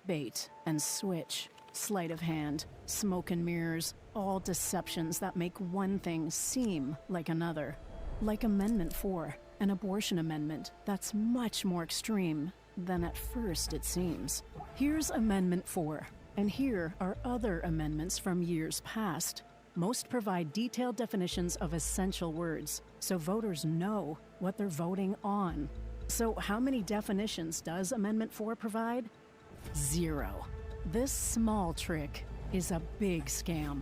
Bait and switch, sleight of hand, smoke and mirrors, all deceptions that make one thing seem like another. Like Amendment 4, an abortion amendment that's much more extreme than at first it seems. Here's Amendment 4, and here are other amendments from years past. Most provide detailed definitions of essential words, so voters know what they're voting on. So how many definitions does Amendment 4 provide? 0. This small trick is a big scam.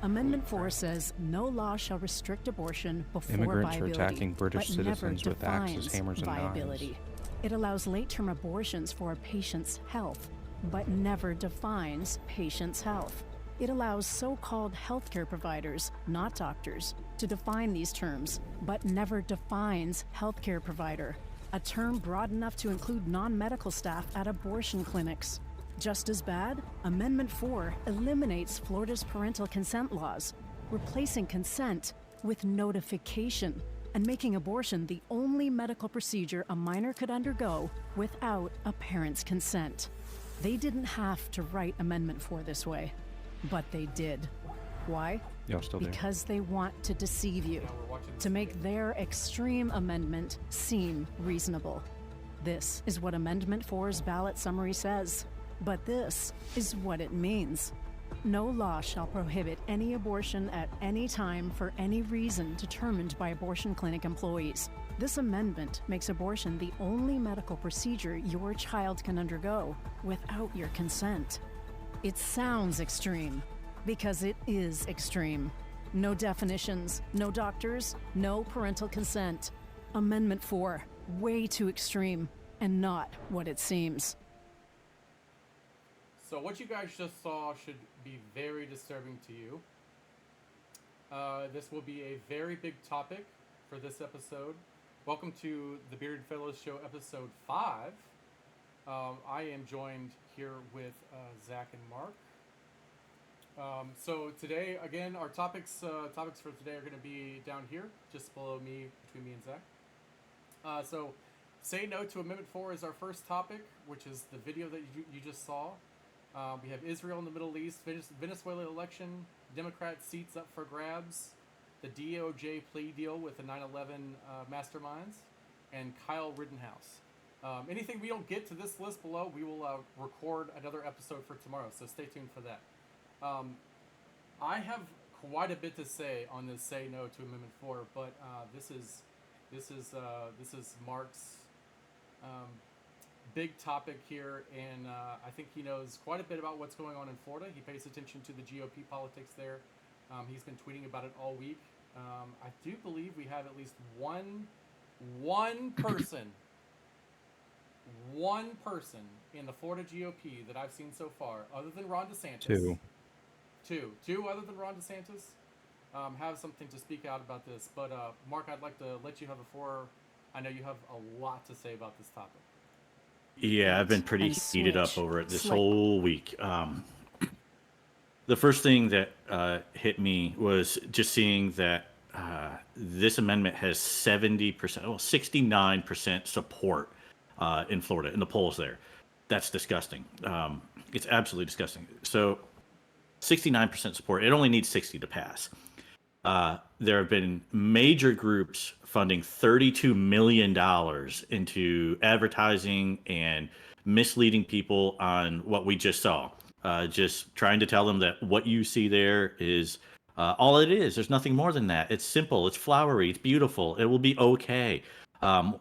Amendment 4 says no law shall restrict abortion before Immigrants viability, are attacking British but never citizens with axes, defines hammers, and viability. knives. It allows late-term abortions for a patient's health, but never defines patient's health. It allows so-called healthcare providers, not doctors, to define these terms, but never defines healthcare provider, a term broad enough to include non-medical staff at abortion clinics. Just as bad, Amendment 4 eliminates Florida's parental consent laws, replacing consent with notification and making abortion the only medical procedure a minor could undergo without a parent's consent. They didn't have to write Amendment 4 this way, but they did. Why? Y'all still there? Because they want to deceive you, to make their extreme amendment seem reasonable. This is what Amendment 4's ballot summary says, but this is what it means. No law shall prohibit any abortion at any time for any reason determined by abortion clinic employees. This amendment makes abortion the only medical procedure your child can undergo without your consent. It sounds extreme, because it is extreme. No definitions, no doctors, no parental consent. Amendment 4, way too extreme, and not what it seems. So what you guys just saw should be very disturbing to you. This will be a very big topic for this episode. Welcome to the Bearded Federalists Show, episode 5. I am joined here with Zach and Mark. So today, again, our topics for today are going to be down here, just below me, between me and Zach. So, say no to Amendment 4 is our first topic, which is the video that you just saw. We have Israel in the Middle East, Venezuela election, Democrat seats up for grabs, the DOJ plea deal with the 9/11 Masterminds, and Kyle Rittenhouse. Anything we don't get to this list below, we will record another episode for tomorrow, so stay tuned for that. I have quite a bit to say on this say no to Amendment 4, but this is Mark's big topic here, and I think he knows quite a bit about what's going on in Florida. He pays attention to the GOP politics there. He's been tweeting about it all week. I do believe we have at least one person in the Florida GOP that I've seen so far, other than Ron DeSantis. Two other than Ron DeSantis have something to speak out about this. But Mark, I'd like to let you have the floor. I know you have a lot to say about this topic. Yeah, I've been pretty heated up over it this whole week. The first thing that hit me was just seeing that this amendment has 69% support in Florida, in the polls there. That's disgusting. It's absolutely disgusting. So 69% support. It only needs 60 to pass. There have been major groups funding $32 million into advertising and misleading people on what we just saw. Just trying to tell them that what you see there is all it is. There's nothing more than that. It's simple. It's flowery. It's beautiful. It will be okay.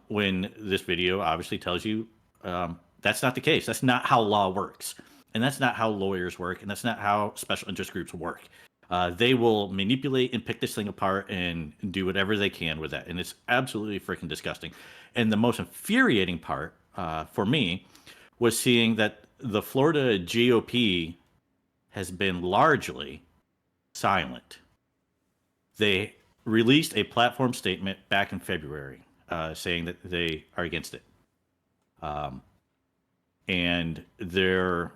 When this video obviously tells you that's not the case. That's not how law works. And that's not how lawyers work. And that's not how special interest groups work. They will manipulate and pick this thing apart and do whatever they can with that. And it's absolutely freaking disgusting. And the most infuriating part for me was seeing that the Florida GOP has been largely silent. They released a platform statement back in February saying that they are against it. And their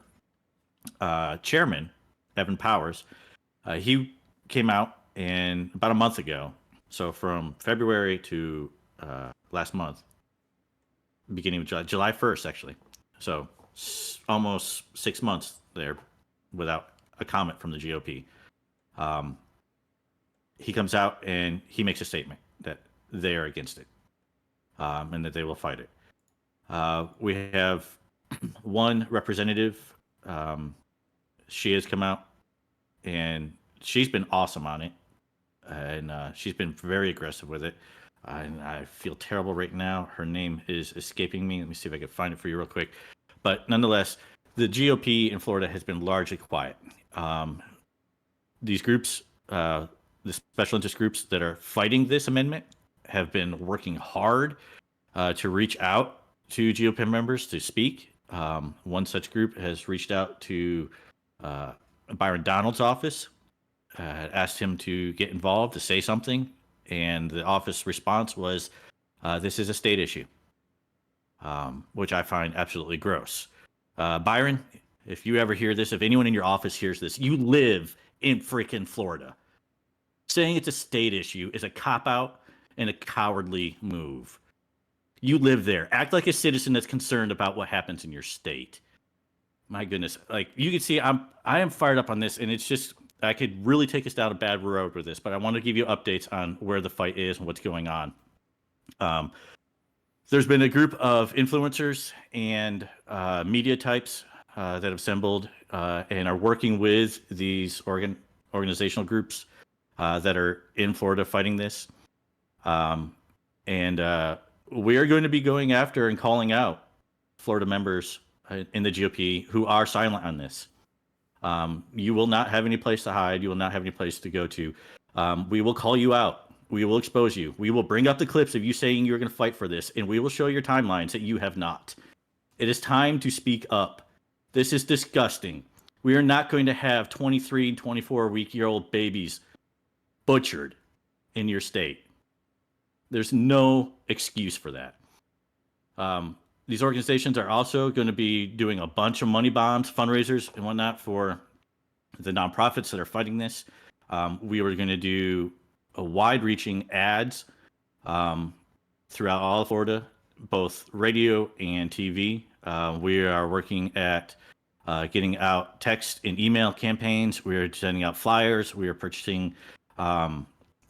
chairman, Evan Powers, he came out and about a month ago, so from February to last month, beginning of July 1st, actually. So almost 6 months there without a comment from the GOP. He comes out and he makes a statement that they are against it, and that they will fight it. We have one representative. She has come out and she's been awesome on it, and she's been very aggressive with it. And I feel terrible right now. Her name is escaping me. Let me see if I can find it for you real quick. But nonetheless, the GOP in Florida has been largely quiet. These groups, the special interest groups that are fighting this amendment, have been working hard to reach out to GOP members to speak. One such group has reached out to Byron Donald's office, asked him to get involved, to say something, and the office response was, this is a state issue, which I find absolutely gross. Byron, if you ever hear this, if anyone in your office hears this, you live in freaking Florida. Saying it's a state issue is a cop-out and a cowardly move. You live there. Act like a citizen that's concerned about what happens in your state. My goodness. Like, you can see I am fired up on this, and it's just, I could really take us down a bad road with this, but I want to give you updates on where the fight is and what's going on. There's been a group of influencers and media types that have assembled and are working with these organizational groups that are in Florida fighting this. And we are going to be going after and calling out Florida members in the GOP who are silent on this. You will not have any place to hide. You will not have any place to go to. We will call you out. We will expose you. We will bring up the clips of you saying you're going to fight for this, and we will show your timelines that you have not. It is time to speak up. This is disgusting. We are not going to have 23, 24-week-old babies butchered in your state. There's no excuse for that. These organizations are also going to be doing a bunch of money bombs, fundraisers, and whatnot for the nonprofits that are fighting this. We were going to do a wide-reaching ads throughout all of Florida, both radio and TV. We are working at getting out text and email campaigns. We are sending out flyers. We are purchasing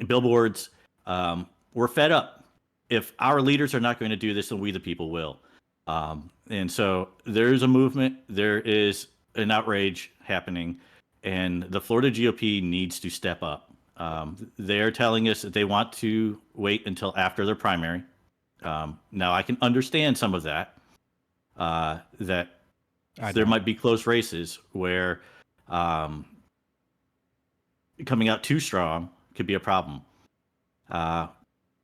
billboards. We're fed up. If our leaders are not going to do this, then we the people will. And so there is a movement. There is an outrage happening, and the Florida GOP needs to step up. They're telling us that they want to wait until after their primary. Now, I can understand some of that, that there might be close races where coming out too strong could be a problem.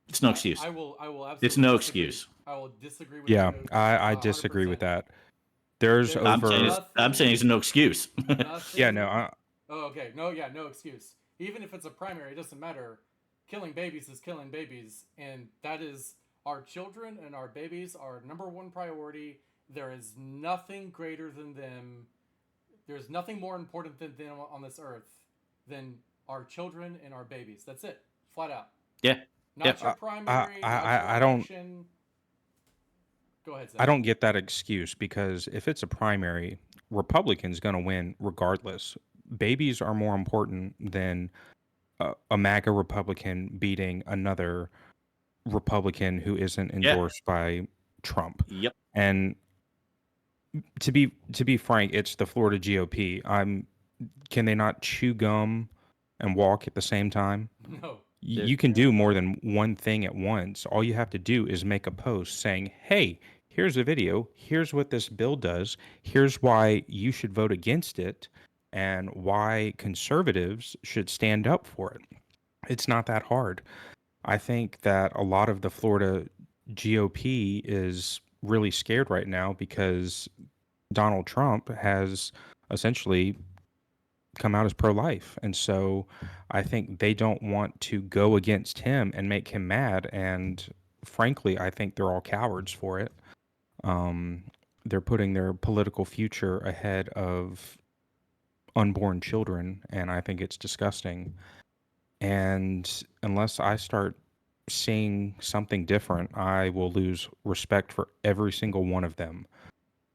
It's no excuse. I will absolutely. It's no disagree. excuse. I will disagree with Yeah, you. I disagree 100%. with that. There's There's over. I'm saying it's no excuse. Yeah, no. Oh, okay. No, yeah, no excuse. Even if it's a primary, it doesn't matter. Killing babies is killing babies, and that is our children and our babies are our number one priority. There is nothing greater than them. There's nothing more important than them on this earth than our children and our babies. That's it. Flat out. Yeah. Not your primary. I don't. Election. Go ahead, Zach. I don't get that excuse, because if it's a primary, Republican's going to win regardless. Babies are more important than a MAGA Republican beating another Republican who isn't endorsed by Trump. Yep. And to be frank, it's the Florida GOP. Can they not chew gum and walk at the same time? No. You can do more than one thing at once. All you have to do is make a post saying, hey, here's a video. Here's what this bill does. Here's why you should vote against it and why conservatives should stand up for it. It's not that hard. I think that a lot of the Florida GOP is really scared right now because Donald Trump has essentially come out as pro-life. And so I think they don't want to go against him and make him mad. And frankly, I think they're all cowards for it. They're putting their political future ahead of unborn children, and I think it's disgusting. And unless I start seeing something different, I will lose respect for every single one of them.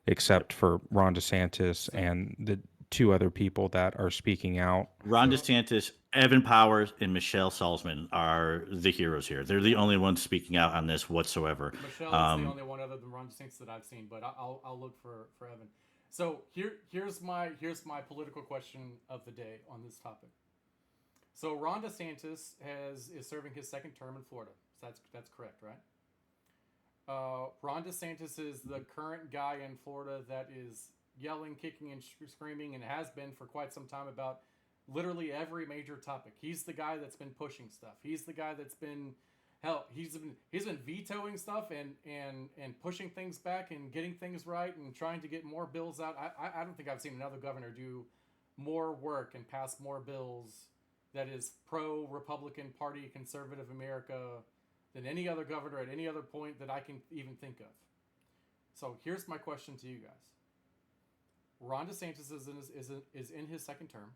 except for Ron DeSantis and the two other people that are speaking out. Ron So- DeSantis, Evan Powers, and Michelle Salzman are the heroes here. They're the only ones speaking out on this whatsoever. Michelle is the only one other than Ron DeSantis that I've seen, but I'll look for Evan. So here's my political question of the day on this topic. So Ron DeSantis is serving his second term in Florida. So that's correct, right? Ron DeSantis is the current guy in Florida that is yelling, kicking, and screaming, and has been for quite some time about literally every major topic. He's the guy that's been pushing stuff. He's the guy that's been he's been vetoing stuff and pushing things back and getting things right and trying to get more bills out. I don't think I've seen another governor do more work and pass more bills that is pro Republican Party conservative America than any other governor at any other point that I can even think of. So here's my question to you guys. Ron DeSantis is in his second term.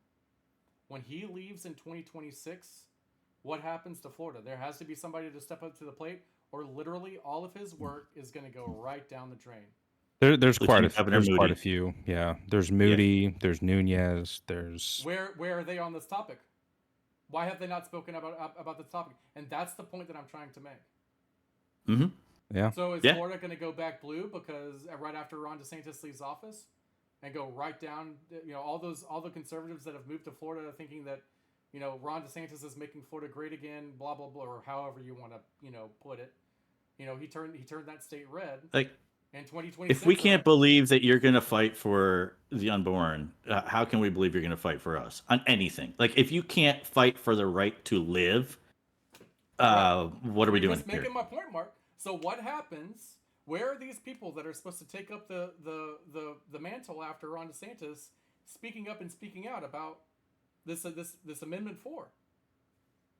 When he leaves in 2026, what happens to Florida? There has to be somebody to step up to the plate, or literally all of his work is going to go right down the drain. There's quite Lieutenant a Moody. few. Yeah, there's Moody, there's Nunez, there's Where are they on this topic? Why have they not spoken about this topic? And that's the point that I'm trying to make. Mm-hmm. yeah. So is Yeah. Florida going to go back blue because right after Ron DeSantis leaves office, and go right down? All the conservatives that have moved to Florida thinking that Ron DeSantis is making Florida great again, blah blah blah, or however you want to put it. He turned that state red. Like, in 2026. if we can't believe that you're going to fight for the unborn, how can we believe you're going to fight for us on anything? Like, if you can't fight for the right to live, what are we doing Just here? making my point, Mark. So what happens? Where are these people that are supposed to take up the mantle after Ron DeSantis speaking up and speaking out about this Amendment 4?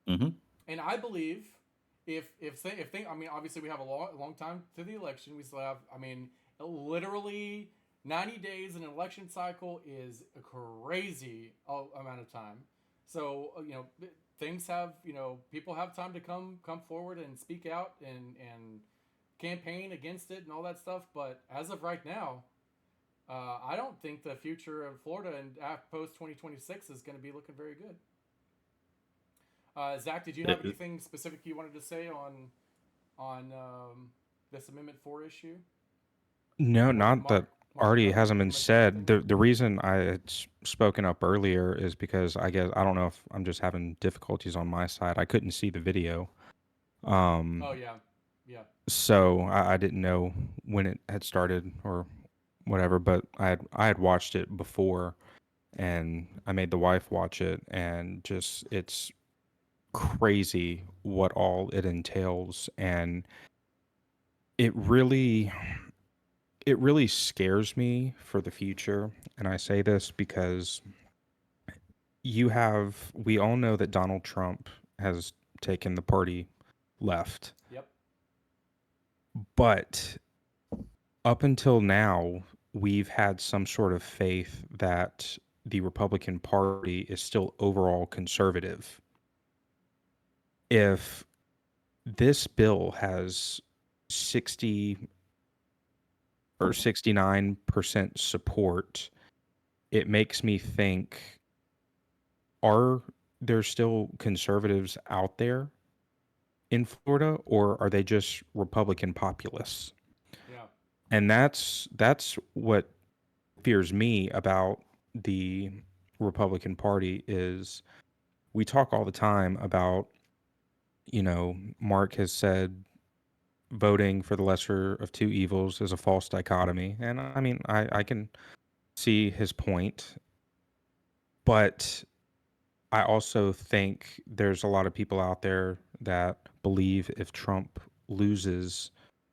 Mm-hmm. And I believe if they, I mean, obviously we have a long time to the election. We still have, I mean, literally 90 days in an election cycle is a crazy amount of time. So things have, people have time to come forward and speak out and campaign against it and all that stuff. But as of right now, I don't think the future of Florida and post 2026 is going to be looking very good. Zach, did you have anything specific you wanted to say on this Amendment 4 issue? No, not that already Mark, hasn't been Mark, said. The reason I had spoken up earlier is because I don't know if I'm just having difficulties on my side. I couldn't see the video. Oh yeah. So I didn't know when it had started or whatever, but I had watched it before, and I made the wife watch it, and just it's crazy what all it entails, and it really scares me for the future. And I say this because we all know that Donald Trump has taken the party left. Yep. But up until now, we've had some sort of faith that the Republican Party is still overall conservative. If this bill has 60 or 69% support, it makes me think, are there still conservatives out there in Florida, or are they just Republican populists? Yeah. And that's what fears me about the Republican Party is we talk all the time about, Mark has said voting for the lesser of two evils is a false dichotomy. And I mean, I can see his point, but I also think there's a lot of people out there that believe if Trump loses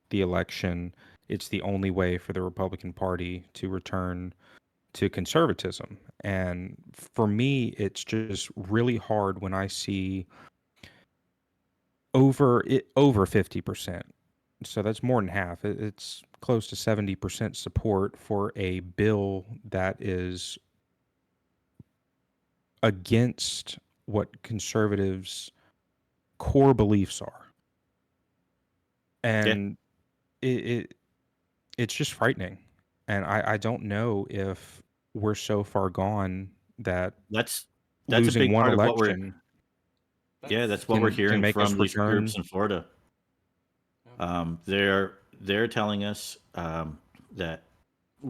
the election, it's the only way for the Republican Party to return to conservatism. And for me, it's just really hard when I see over 50%. So that's more than half. It's close to 70% support for a bill that is against what conservatives' core beliefs are. And it's just frightening. And I don't know if we're so far gone that That's a losing big one part of what we're election that's what we're can hearing make us from these groups return. in Florida. Yeah. They're telling us that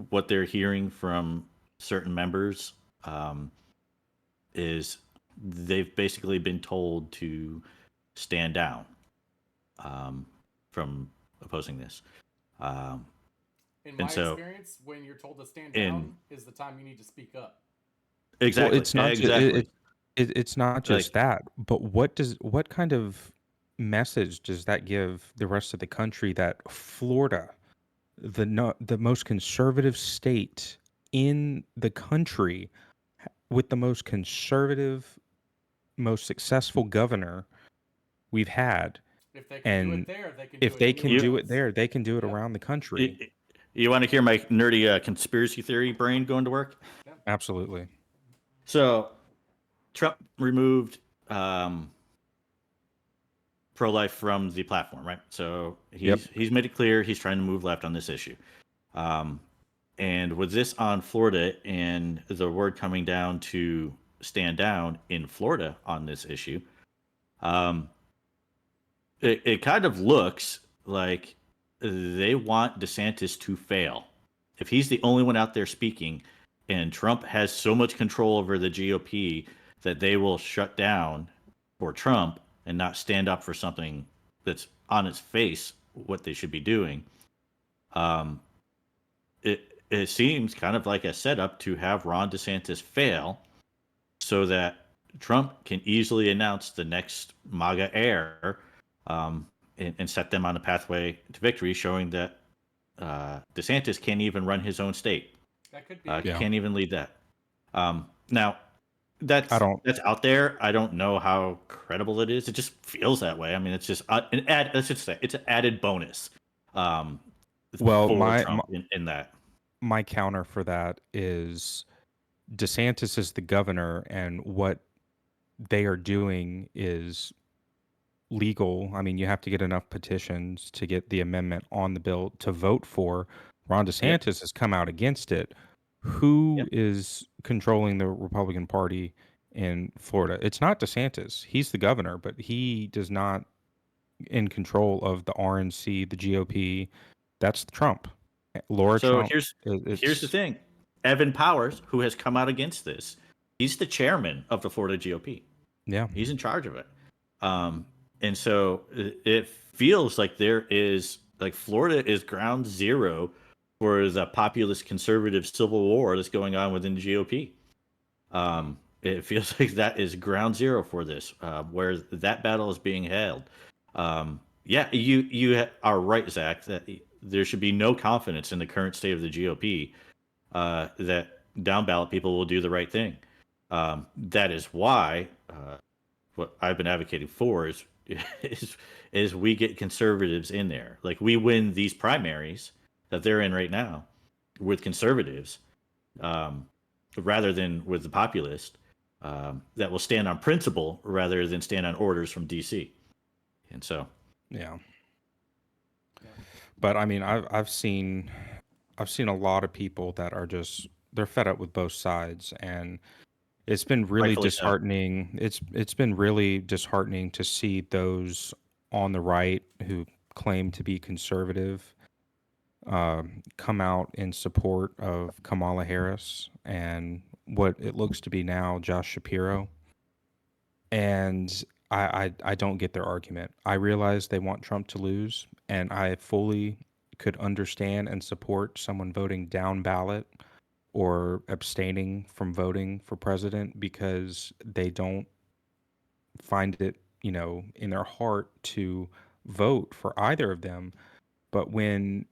what they're hearing from certain members um, is they've basically been told to stand down um, from opposing this. Um, In and my so, experience, when you're told to stand in down, is the time you need to speak up. Well, exactly, it's not ju- exactly, it's not just like that, but what kind of message does that give the rest of the country that Florida, the no, the most conservative state in the country, with the most conservative, most successful governor we've had, If they can do it and there, they can do if it they can anywhere you do it else. there, they can do it Yep. around the you, country. you want to hear my nerdy conspiracy theory brain going to work. Yep. Absolutely. So Trump removed um, pro-life from the platform, right? So Yep. he's made it clear he's trying to move left on this issue. Um, and with this on Florida and the word coming down to stand down in Florida on this issue, um, it kind of looks like they want DeSantis to fail. If he's the only one out there speaking, and Trump has so much control over the GOP that they will shut down for Trump and not stand up for something that's on its face what they should be doing. Um, it seems kind of like a setup to have Ron DeSantis fail so that Trump can easily announce the next MAGA heir and set them on a pathway to victory, showing that DeSantis can't even run his own state. That could be it. Yeah. Can't even lead that. Now, I don't. that's out there. I don't know how credible it is. It just feels that way. I mean, it's just an add. Let's just say it's an added bonus um, Well, for my Trump in that. my counter for that is DeSantis is the governor, and what they are doing is legal. I mean, you have to get enough petitions to get the amendment on the bill to vote for. Ron Yep. DeSantis has come out against it. Who Yep. is controlling the Republican Party in Florida? It's not DeSantis. He's the governor, but he does not in control of the RNC, the GOP. That's Trump. Laura So Trump. here's the It's thing. Evan Powers, who has come out against this, he's the chairman of the Florida GOP. yeah. He's in charge of it. Um, and so it feels like there is like Florida is ground zero for the populist conservative civil war that's going on within the GOP. It feels like that is ground zero for this, where that battle is being held. Yeah, you are right, Zach, that there should be no confidence in the current state of the GOP that down ballot people will do the right thing. That is why what I've been advocating for is is is we get conservatives in there. Like we win these primaries that they're in right now with conservatives, um, rather than with the populist that will stand on principle rather than stand on orders from DC. And so, Yeah. Yeah. But I mean, I've seen a lot of people that are just they're fed up with both sides, and it's been really rightfully so. disheartening. It's been really disheartening to see those on the right who claim to be conservative come out in support of Kamala Harris and what it looks to be now Josh Shapiro. And I don't get their argument. I realize they want Trump to lose, and I fully could understand and support someone voting down ballot or abstaining from voting for president because they don't find it, in their heart to vote for either of them. But when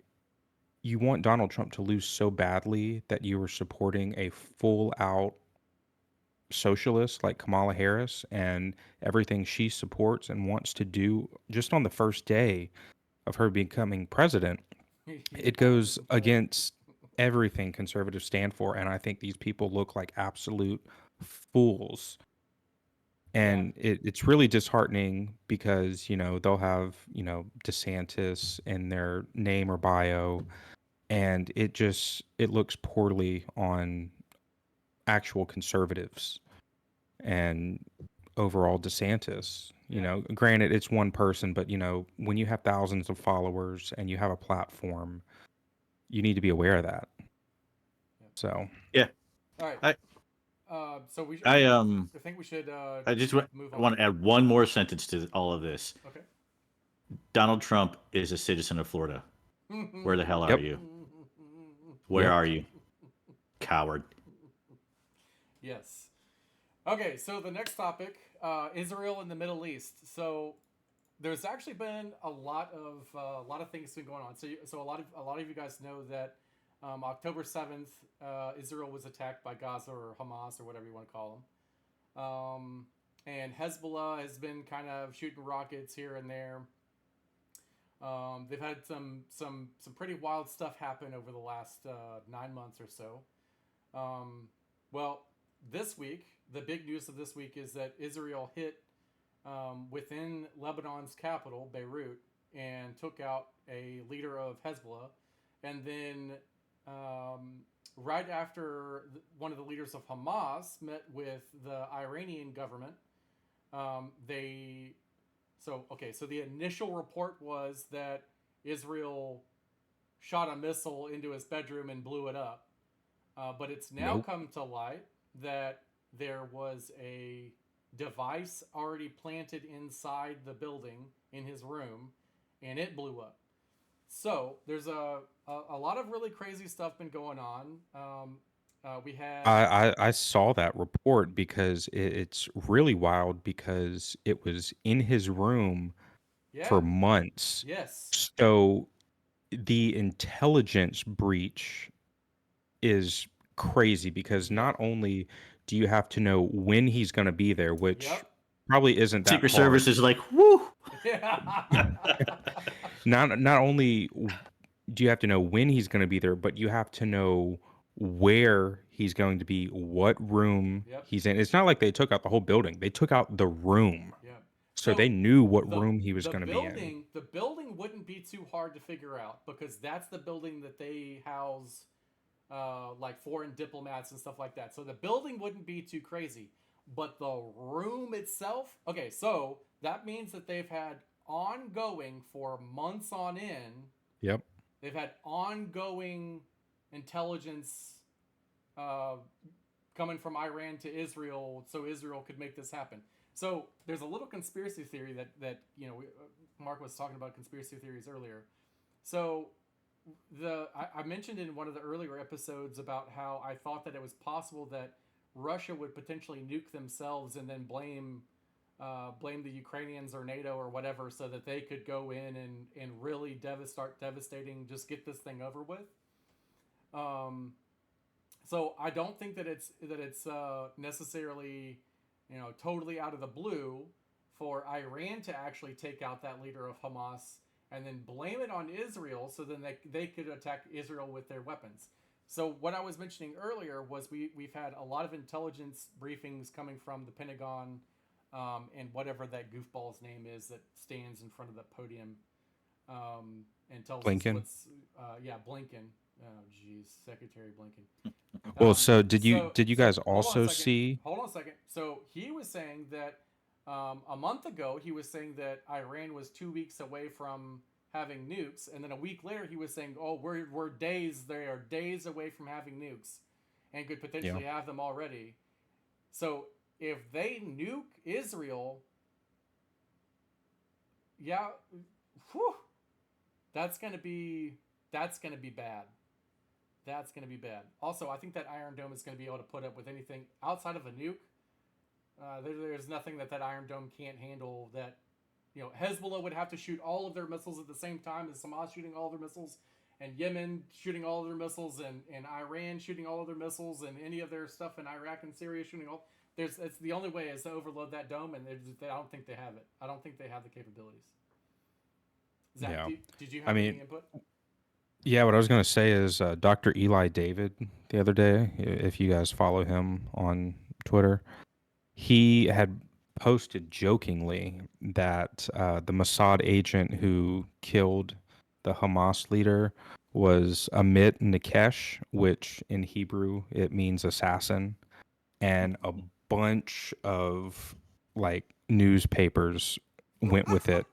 you want Donald Trump to lose so badly that you are supporting a full out socialist like Kamala Harris and everything she supports and wants to do just on the first day of her becoming president, You it have to goes support. against everything conservatives stand for. And I think these people look like absolute fools. Yeah. And it's really disheartening because, they'll have, DeSantis in their name or bio, and it looks poorly on actual conservatives and overall DeSantis. You Yeah. know, granted, it's one person, but you know, when you have thousands of followers and you have a platform, you need to be aware of that. Yeah. So, Yeah. All right. I So we I I think we should I just move on. want to add one more sentence to all of this. Okay. Donald Trump is a citizen of Florida. Where the hell are yep, you? Where yep. are you, coward? Yes. Okay, so the next topic, Israel and the Middle East. So there's actually been a lot of things been going on. So a lot of you guys know that October 7th, Israel was attacked by Gaza or Hamas or whatever you want to call them. And Hezbollah has been kind of shooting rockets here and there. They've had some pretty wild stuff happen over the last 9 months or so. Well, this week, the big news of this week is that Israel hit within Lebanon's capital, Beirut, and took out a leader of Hezbollah. And then right after one of the leaders of Hamas met with the Iranian government, so the initial report was that Israel shot a missile into his bedroom and blew it up. But it's now Nope. come to light that there was a device already planted inside the building in his room, and it blew up. So there's a lot of really crazy stuff been going on. We had I saw that report because it's really wild because it was in his room for yeah, months. yes, So the intelligence breach is crazy because yep, not only do you have to know when he's going to be there, which yep, probably isn't that Secret hard. Service is like, woo. yeah, Not only do you have to know when he's going to be there, but you have to know where he's going to be, what room yep, he's in. It's not like they took out the whole building. They took out the room. yep. So they So knew what the room he was going to be in. the building wouldn't be too hard to figure out because that's the building that they house like foreign diplomats and stuff like that. So the building wouldn't be too crazy, but the room itself. Okay, so that means that they've had ongoing for months on end. Yep. They've had ongoing intelligence uh, coming from Iran to Israel, so Israel could make this happen. So there's a little conspiracy theory that Mark was talking about conspiracy theories earlier. So I mentioned in one of the earlier episodes about how I thought that it was possible that Russia would potentially nuke themselves and then blame the Ukrainians or NATO or whatever, so that they could go in and really start devastating, just get this thing over with. So I don't think that it's necessarily totally out of the blue for Iran to actually take out that leader of Hamas and then blame it on Israel, so then they could attack Israel with their weapons. So what I was mentioning earlier was we've had a lot of intelligence briefings coming from the Pentagon, and whatever that goofball's name is that stands in front of the podium and tells us Blinken. what's Blinken. Oh geez, Secretary Blinken. Well, so did you guys hold on a also second. see? Hold on a second. So he was saying that a month ago he was saying that Iran was 2 weeks away from having nukes, and then a week later he was saying, "Oh, we're days. They are days away from having nukes, and could potentially have them already." So if they nuke Israel, yeah, whew, that's gonna be bad. That's going to be bad. Also, I think that Iron Dome is going to be able to put up with anything outside of a nuke. There's nothing that Iron Dome can't handle. That Hezbollah would have to shoot all of their missiles at the same time as Hamas shooting all their missiles, and Yemen shooting all of their missiles, and Iran shooting all of their missiles, and any of their stuff in Iraq and Syria shooting all. It's the only way is to overload that dome, and I don't think they have it. I don't think they have the capabilities. Zach, Yeah. did you have any input? Yeah, what I was going to say is Dr. Eli David the other day, if you guys follow him on Twitter, he had posted jokingly that the Mossad agent who killed the Hamas leader was Amit Nikesh, which in Hebrew it means assassin, and a bunch of like newspapers went with it.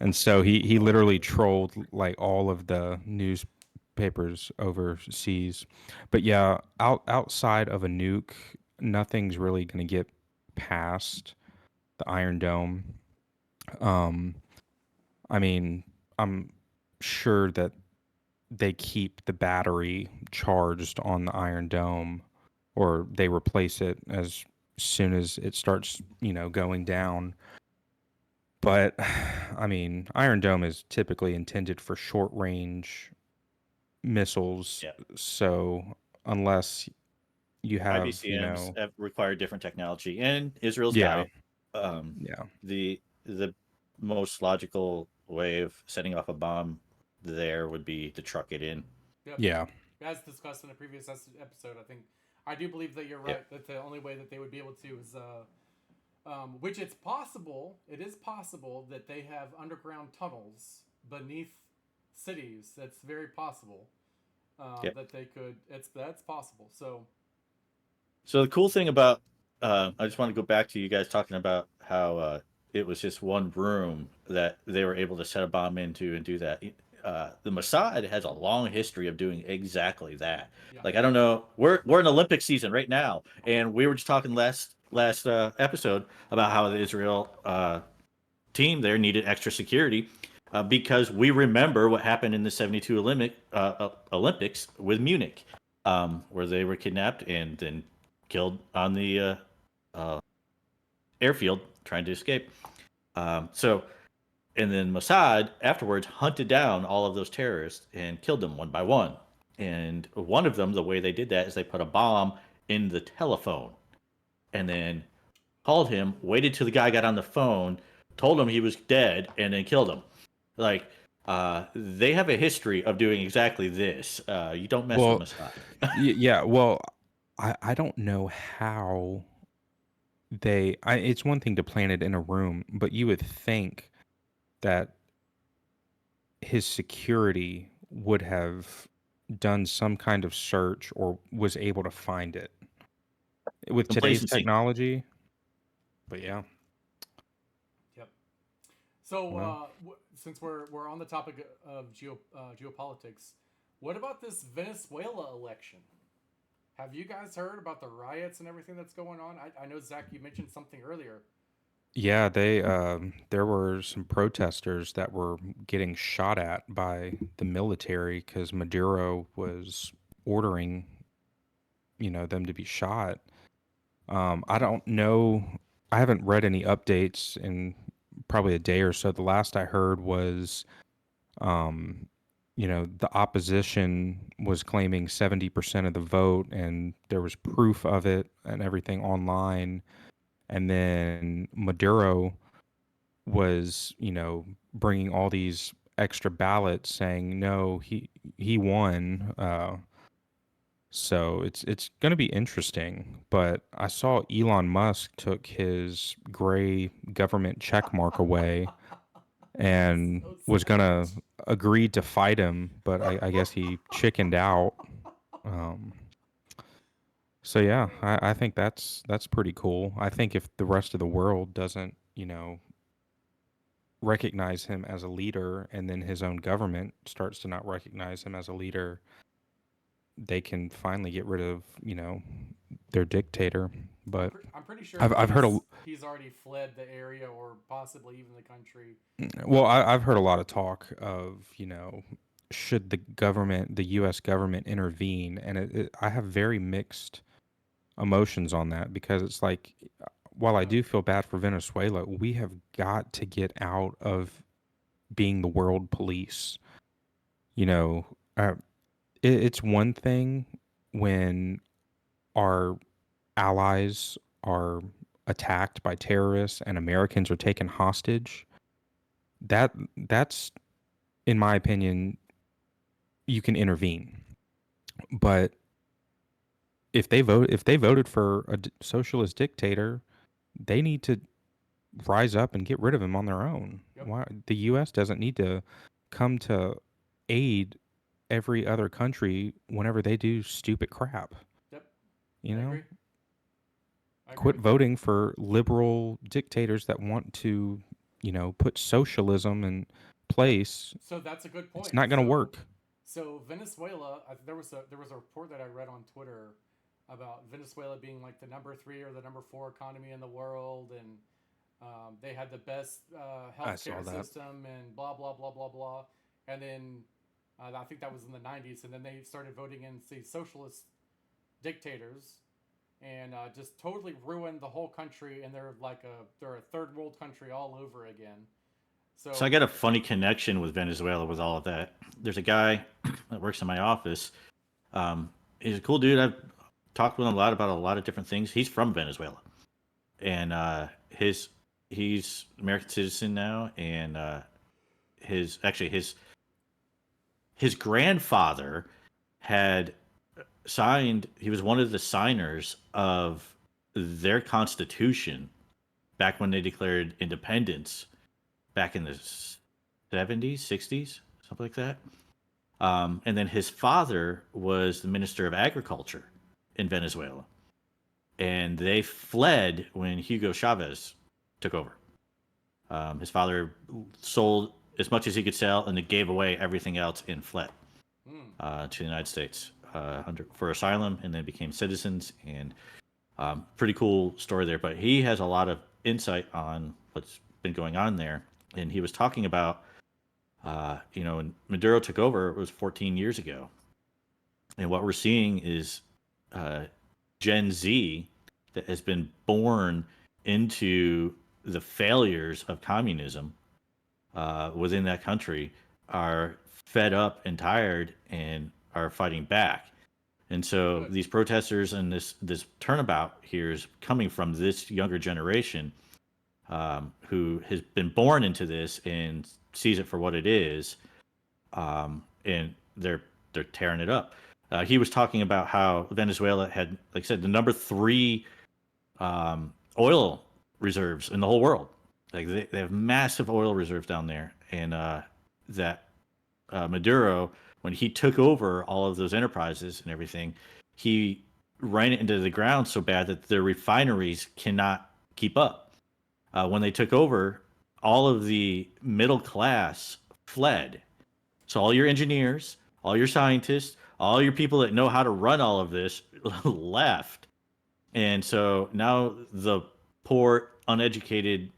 And so he literally trolled like all of the newspapers overseas. But yeah, outside of a nuke, nothing's really going to get past the Iron Dome. Um, I mean, I'm sure that they keep the battery charged on the Iron Dome, or they replace it as soon as it starts, going down. But I mean, Iron Dome is typically intended for short range missiles. Yeah. So unless you have, IBCMs have require different technology, and Israel's got yeah, it. yeah, The most logical way of setting off a bomb there would be to truck it in. Yep. yeah, As discussed in a previous episode, I do believe that you're right. That the only way that they would be able to is, which it's possible. It is possible that they have underground tunnels beneath cities. That's very possible. That they could. That's possible. So the cool thing about, I just want to go back to you guys talking about how it was just one room that they were able to set a bomb into and do that. The Mossad has a long history of doing exactly that. Yeah. Like, I don't know, we're in Olympic season right now, and we were just talking last episode about how the Israel team there needed extra security because we remember what happened in the '72 Olympics with Munich, where they were kidnapped and then killed on the airfield trying to escape. And then Mossad afterwards hunted down all of those terrorists and killed them one by one. And one of them, the way they did that is they put a bomb in the telephone and then called him, waited till the guy got on the phone, told him he was dead, and then killed him. Like, they have a history of doing exactly this. You don't mess with Mossad. yeah. Well, I don't know how it's one thing to plan it in a room, but you would think that his security would have done some kind of search or was able to find it with today's Complacency. technology. But yeah. Yep. So Well. Since we're on the topic of geopolitics, what about this Venezuela election? Have you guys heard about the riots and everything that's going on? I know, Zach, you mentioned something earlier. Yeah, there were some protesters that were getting shot at by the military because Maduro was ordering, them to be shot. I don't know. I haven't read any updates in probably a day or so. The last I heard was, um, the opposition was claiming 70% of the vote, and there was proof of it and everything online. And then Maduro was, bringing all these extra ballots saying no, he won. So it's going to be interesting. But I saw Elon Musk took his gray government check mark away and So was going to savage. agree to fight him, but I guess he chickened out. Um, so yeah, I think that's pretty cool. I think if the rest of the world doesn't, recognize him as a leader, and then his own government starts to not recognize him as a leader, they can finally get rid of, their dictator. But I'm pretty sure I've heard he's already fled the area or possibly even the country. well, I've heard a lot of talk of, should the U.S. government intervene, and I have very mixed emotions on that because it's like, while I do feel bad for Venezuela, we have got to get out of being the world police. You know, it's one thing when our allies are attacked by terrorists and Americans are taken hostage. That's, in my opinion, you can intervene. But if they voted for a socialist dictator, they need to rise up and get rid of him on their own. Yep. Why the U.S. doesn't need to come to aid every other country whenever they do stupid crap. Yep. You I know, agree. I agree quit with that. voting for liberal dictators that want to, put socialism in Yep. place. So that's a good It's point. not going to So work. so Venezuela, there was a report that I read on Twitter about Venezuela being like the number 3 or the number 4 economy in the world, and they had the best I saw healthcare that. system, and blah blah blah blah blah. And then I think that was in the 90s, and then they started voting in these socialist dictators, and just totally ruined the whole country. And they're a third world country all over again. So I So got a funny connection with Venezuela with all of that. There's a guy that works in my office. He's a cool dude. I've talked with him a lot about a lot of different things. He's from Venezuela, and he's American citizen now. And his grandfather had signed. He was one of the signers of their constitution back when they declared independence back in the 70s, 60s, something like that. And then his father was the minister of agriculture in Venezuela. And they fled when Hugo Chavez took over. His father sold as much as he could sell and then gave away everything else and fled to the United States for asylum, and then became citizens. And pretty cool story there. But he has a lot of insight on what's been going on there. And he was talking about, when Maduro took over, it was 14 years ago. And what we're seeing is Gen Z that has been born into the failures of communism within that country are fed up and tired and are fighting back. And so good. these protesters and this turnabout here is coming from this younger generation who has been born into this and sees it for what it is, and they're tearing it up. He was talking about how Venezuela had, like I said, the number 3 oil reserves in the whole world. Like they have massive oil reserves down there, and that Maduro, when he took over all of those enterprises and everything, he ran it into the ground so bad that the refineries cannot keep up. When they took over, all of the middle class fled. So all your engineers, all your scientists, all your people that know how to run all of this left. And so now the poor, uneducated,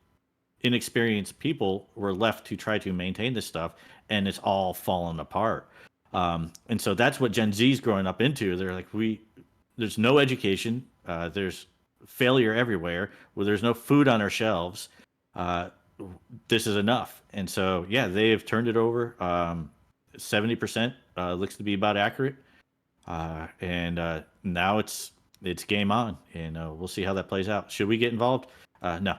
inexperienced people were left to try to maintain this stuff, and it's all fallen apart. And so that's what Gen Z's growing up into. They're like, there's no education, there's failure everywhere, where there's no food on our shelves. This is enough. And so, yeah, they have turned it over. 70% looks to be about accurate. And now it's game on, and we'll see how that plays out. Should we get involved? No.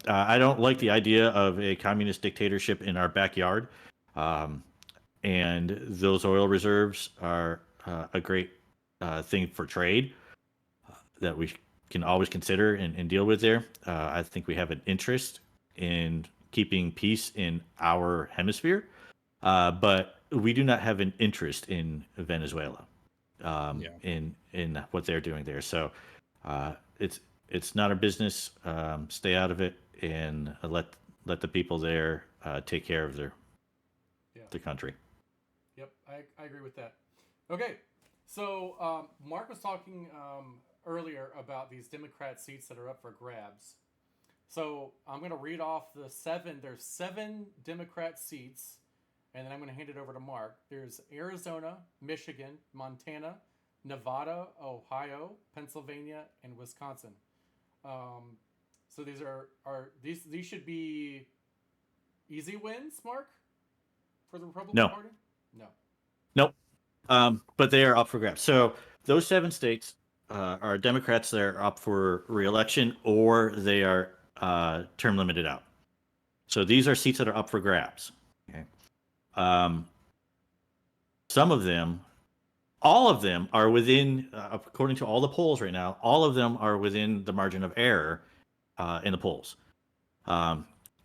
I don't like the idea of a communist dictatorship in our backyard. And those oil reserves are a great thing for trade that we can always consider and deal with there. I think we have an interest in keeping peace in our hemisphere, but we do not have an interest in Venezuela, in what they're doing there. So it's not our business. Stay out of it, and let the people there take care of their country. Yep, I agree with that. Okay, so Mark was talking earlier about these Democrat seats that are up for grabs. So I'm going to read off the 7. There's 7 Democrat seats, and then I'm going to hand it over to Mark. There's Arizona, Michigan, Montana, Nevada, Ohio, Pennsylvania, and Wisconsin. So these are these should be easy wins, Mark, for the Republican No. Party? No. Nope. But they are up for grabs. So those 7 states are Democrats that are up for re-election, or they are term limited out. So these are seats that are up for grabs. Okay. Some of them, all of them are within, according to all the polls right now, all of them are within the margin of error in the polls.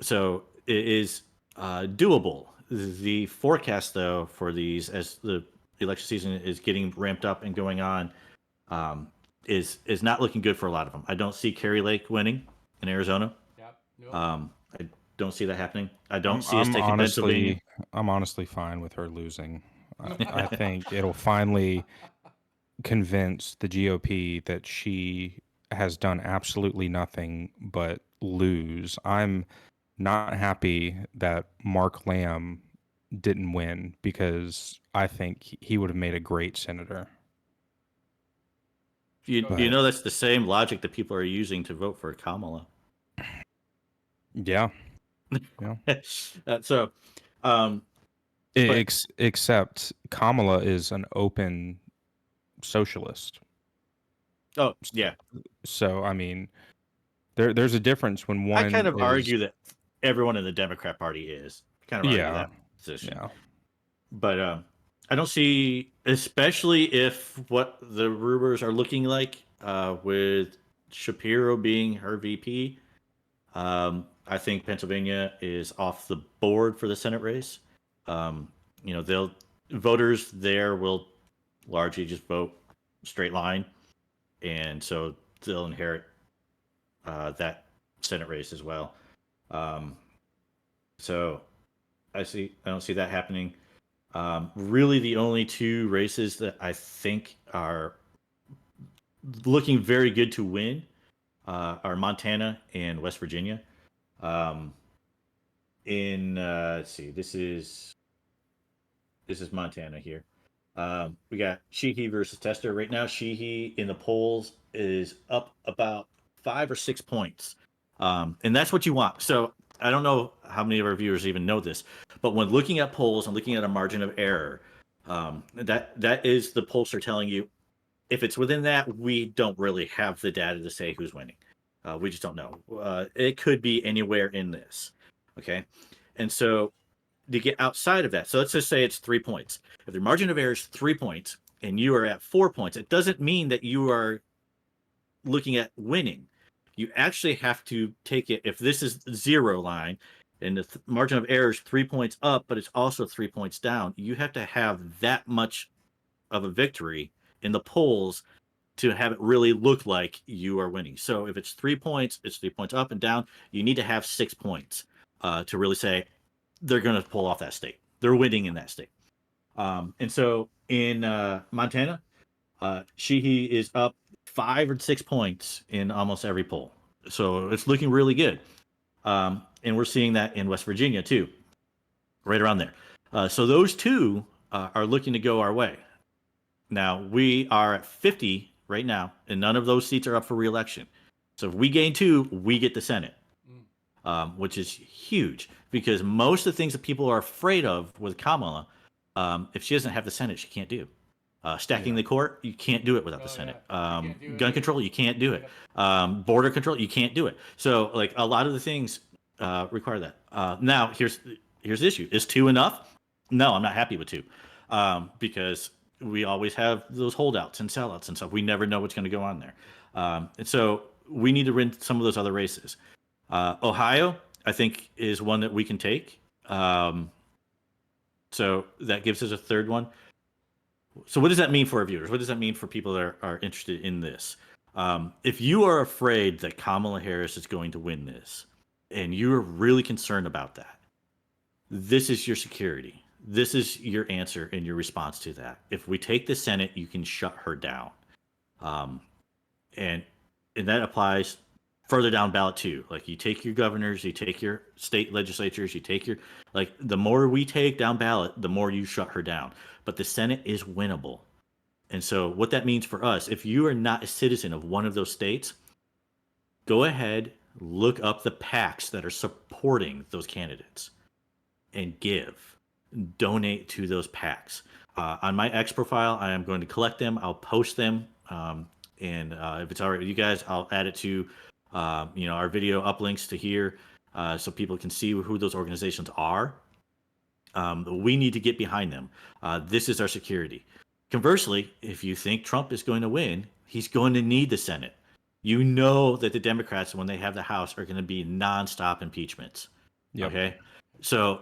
So it is doable. the forecast, though, for these as the election season is getting ramped up and going on, is not looking good for a lot of them. I don't see Kerry Lake winning in Arizona. Yep. Nope. I don't see that happening. I don't see us taking Pennsylvania. I'm honestly fine with her losing. I think it'll finally convince the GOP that she has done absolutely nothing but lose. I'm not happy that Mark Lamb didn't win because I think he would have made a great senator. You But- know that's the same logic that people are using to vote for Kamala. Yeah. So, but- Except Kamala is an open socialist. oh yeah, So I mean, there's a difference when one. I kind of is, argue that everyone in the Democrat Party is. I kind of argue Yeah. that position. Yeah. But I don't see, especially if what the rumors are looking like with Shapiro being her VP. I think Pennsylvania is off the board for the Senate race. Voters there will largely just vote straight line, and so they'll inherit that Senate race as well. So I don't see that happening. Really, the only two races that I think are looking very good to win are Montana and West Virginia. Let's see, this is Montana here. We got Sheehy versus Tester. Right now, Sheehy in the polls is up about 5 or 6 points. And that's what you want. So I don't know how many of our viewers even know this, but when looking at polls and looking at a margin of error, that is the pollster telling you if it's within that, we don't really have the data to say who's winning. We just don't know. It could be anywhere in this. Okay. And so to get outside of that, so let's just say it's 3 points. If the margin of error is 3 points and you are at 4 points, it doesn't mean that you are looking at winning. You actually have to take it, if this is 0 line and the margin of error is 3 points up, but it's also 3 points down, you have to have that much of a victory in the polls to have it really look like you are winning. So if it's 3 points, it's 3 points up and down. You need to have 6 points to really say they're going to pull off that state. They're winning in that state. And so in Montana, Sheehy is up 5 or 6 points in almost every poll. So it's looking really good. And we're seeing that in West Virginia too, right around there. So those two are looking to go our way. Now we are at 50 right now, and none of those seats are up for re-election. So if we gain 2, we get the Senate, which is huge because most of the things that people are afraid of with Kamala, if she doesn't have the Senate, she can't do. Stacking the court, you can't do it without the Senate. Gun control, you can't do it. Border control, you can't do it. So like a lot of the things require that. Now here's the issue: is 2 enough? No, I'm not happy with 2 because we always have those holdouts and sellouts and stuff. We never know what's going to go on there. And so we need to win some of those other races. Ohio, I think, is one that we can take. So that gives us a third one. So what does that mean for our viewers? What does that mean for people that are interested in this? If you are afraid that Kamala Harris is going to win this, and you're really concerned about that, this is your security. This is your answer and your response to that. If we take the Senate, you can shut her down. And that applies further down ballot too. Like you take your governors, you take your state legislatures, you take your, like the more we take down ballot, the more you shut her down. But the Senate is winnable. And so what that means for us, if you are not a citizen of one of those states, go ahead, look up the PACs that are supporting those candidates and donate to those PACs. On my X profile, I am going to collect them. I'll post them. And if it's all right with you guys, I'll add it to our video uplinks to here so people can see who those organizations are. We need to get behind them. This is our security. Conversely, if you think Trump is going to win, he's going to need the Senate. You know that the Democrats, when they have the House, are going to be nonstop impeachments. Yep. Okay? So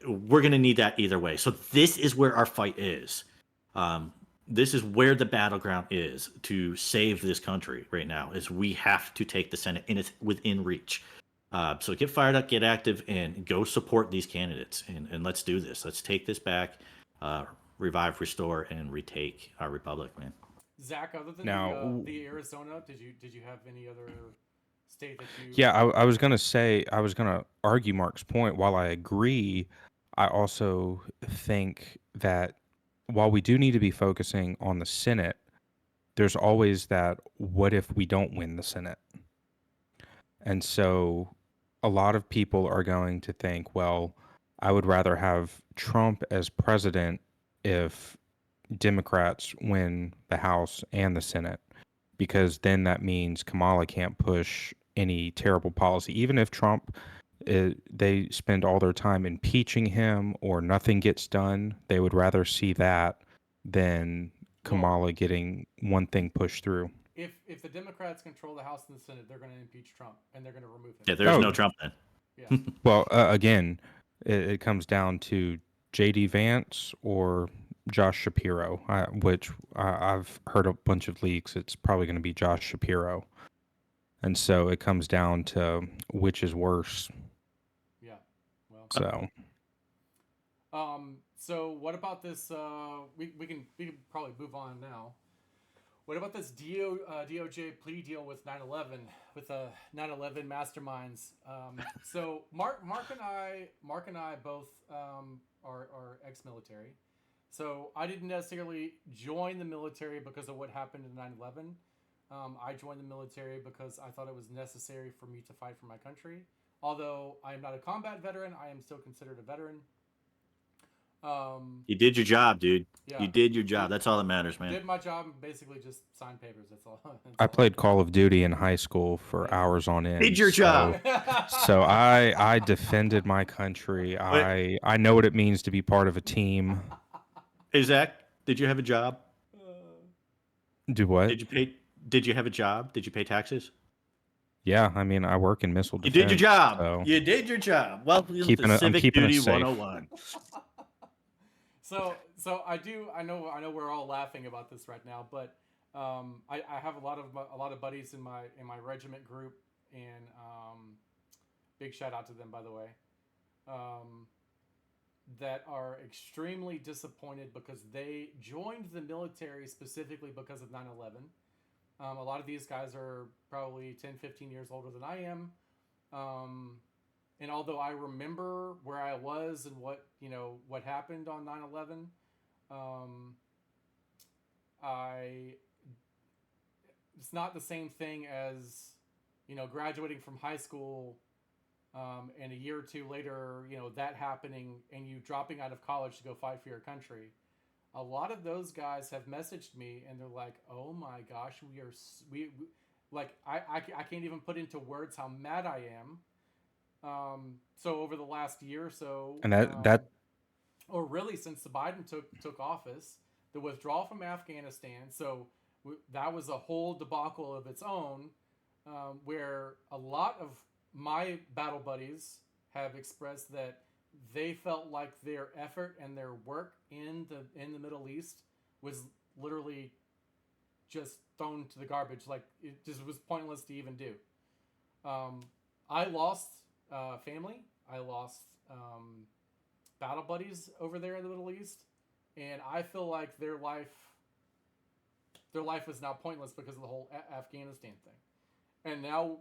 we're going to need that either way. So this is where our fight is. This is where the battleground is to save this country right now. Is we have to take the Senate, and it's within reach. So get fired up, get active, and go support these candidates. And let's do this. Let's take this back, revive, restore, and retake our republic, man. Zach, other than Now- the Arizona, did you have any other state that you? Yeah, I was gonna say, I was gonna argue Mark's point. While I agree, I also think that while we do need to be focusing on the Senate, there's always that what if we don't win the Senate? And so a lot of people are going to think, well, I would rather have Trump as president if Democrats win the House and the Senate, because then that means Kamala can't push any terrible policy. Even if Trump, they spend all their time impeaching him or nothing gets done, they would rather see that than Kamala getting one thing pushed through. If the Democrats control the House and the Senate, they're going to impeach Trump and they're going to remove him. Yeah, there's Oh. no Trump then. Yeah. Well, again, it comes down to J.D. Vance or Josh Shapiro, which I've heard a bunch of leaks. It's probably going to be Josh Shapiro. And so it comes down to which is worse. Yeah. Well. So So what about this? We can probably move on now. What about this DOJ plea deal with 9/11 with 9/11 Masterminds? So Mark and I both are ex-military. So I didn't necessarily join the military because of what happened in 9/11. I joined the military because I thought it was necessary for me to fight for my country. Although I am not a combat veteran, I am still considered a veteran. You did your job, dude. Yeah. You did your job. That's all that matters, man. Did my job, basically just signed papers. That's all. I played Call of Duty in high school for hours on end. Did your job. So I defended my country. I know what it means to be part of a team. Hey, Zach, did you have a job? Do what? Did you have a job? Did you pay taxes? Yeah, I mean, I work in missile You defense. did your job. So You did your job. Well, I'm Civic keeping us Duty safe. 101. So I know we're all laughing about this right now, but I have a lot of buddies in my regiment group, and big shout out to them, by the way, that are extremely disappointed because they joined the military specifically because of 9/11. A lot of these guys are probably 10, 15 years older than I am. And although I remember where I was and what happened on 9/11, it's not the same thing as, graduating from high school, and a year or two later, that happening and you dropping out of college to go fight for your country. A lot of those guys have messaged me and they're like, "Oh my gosh, we like I can't even put into words how mad I am." So over the last year or so, and that or really since the Biden took office, the withdrawal from Afghanistan. So that was a whole debacle of its own, where a lot of my battle buddies have expressed that they felt like their effort and their work in the Middle East was literally just thrown to the garbage. Like it just was pointless to even do. I lost family. I lost battle buddies over there in the Middle East, and I feel like their life was now pointless because of the whole Afghanistan thing. And now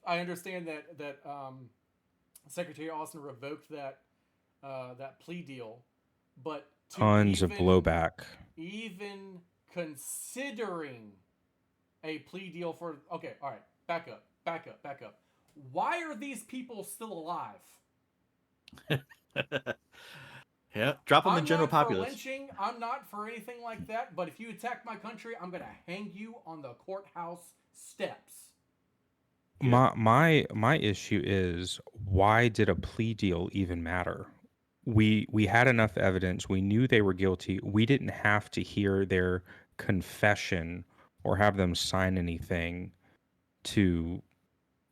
I understand that Secretary Austin revoked that plea deal, but tons of blowback. Even considering a plea deal for okay, all right, back up. Why are these people still alive? Yeah, drop them I'm in general not populace. for lynching. I'm not for anything like that. But if you attack my country, I'm gonna hang you on the courthouse steps. My issue is, why did a plea deal even matter? We had enough evidence. We knew they were guilty. We didn't have to hear their confession or have them sign anything to